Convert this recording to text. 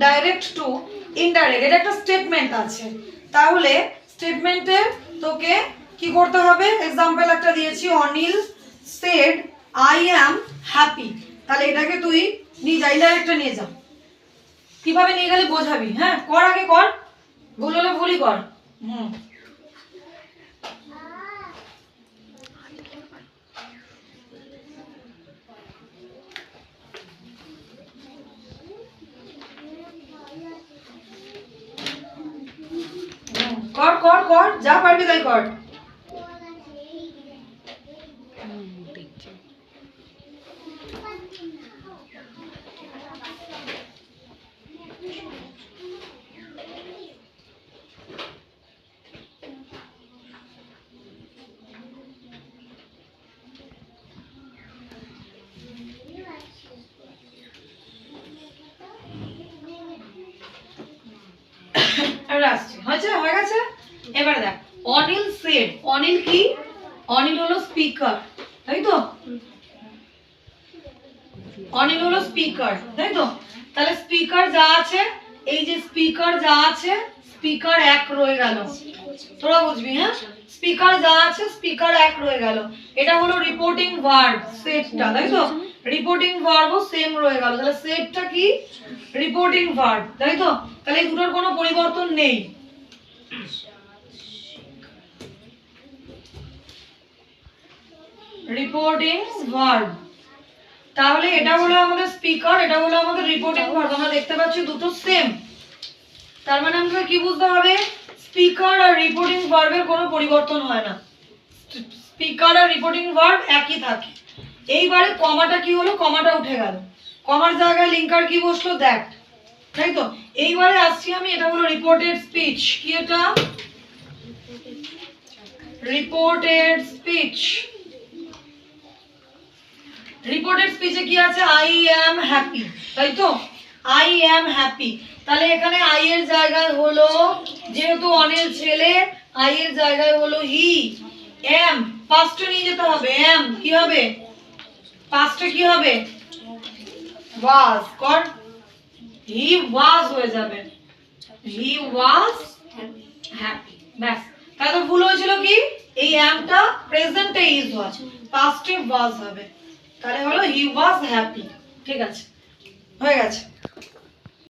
Direct two indirect, এটা একটা statement আছে। তাহলে স্টেটমেন্টে তোকে কি করতে হবে? এক্সাম্পল একটা দিয়েছি, Anil said I am happy. তাহলে এটাকে তুই নিয়ে যা, ইনডাইরেক্টটা নিয়ে যা। কিভাবে নিয়ে গেলে বোঝাবি? হ্যাঁ কর, আগে কর, ভুল হলে ভুলই কর। কর কর কর, যা পারবি তাই কর। হয়ে গেছে। এবার দেখ, অনিল সেড, অনিল কি? অনিল হলো স্পিকার, তাই তো? অনিল হলো স্পিকার, তাই তো? তাহলে স্পিকার যা আছে, এই যে স্পিকার যা আছে, স্পিকার এক রয়ে গেল। তোরা বুঝবি, হ্যাঁ? স্পিকার যা আছে স্পিকার এক রয়ে গেল। এটা হলো রিপোর্টিং ভার্ব সেটটা, তাই তো? রিপোর্টিং ভার্বও সেম রয়ে গেল। তাহলে সেটটা কি? রিপোর্টিং ভার্ব, তাই তো? তাহলে এই দুটোর কোনো পরিবর্তন নেই। Reporting verb. তাহলে এটা হলো আমাদের স্পিকার, এটা হলো আমাদের রিপোর্টিং ভার্ব। আমরা দেখতে পাচ্ছি দুটো সেম। তার মানে আমাদের কি বুঝতে হবে? স্পিকার আর রিপোর্টিং ভার্বের কোনো পরিবর্তন হয় না, স্পিকার আর রিপোর্টিং ভার্ব একই থাকে। এইবারে কমাটা কি হলো? কমাটা উঠে গেল, কমার জায়গায় লিঙ্কার কি বসলো? দ্যাট, তাই তো? এইবারে আসছি আমি, এটা হলো রিপোর্টেড স্পিচ। কি এটা? Reported speech. রিপোর্টেড স্পিচে কি আছে? আই অ্যাম হ্যাপি, তাই তো? I am happy. তাহলে এখানে আই এর জায়গায় হলো, যেহেতু অনিল ছেলে, আই এর জায়গায় হলো হি। এম পাস্টে নিয়ে যেতে হবে। এম কি হবে? পাস্টে কি হবে? ওয়াজ। কর, হি ওয়াজ হয়ে যাবে, হি ওয়াজ হ্যাপি। ব্যাস। তাহলে তো ভুল হয়েছিল কি? এই এমটা প্রেজেন্টে ইজ ওয়াজ, পাস্টে ওয়াজ হবে। তাহলে হলো হি ওয়াজ হ্যাপি। ঠিক আছে, হয়ে গেছে।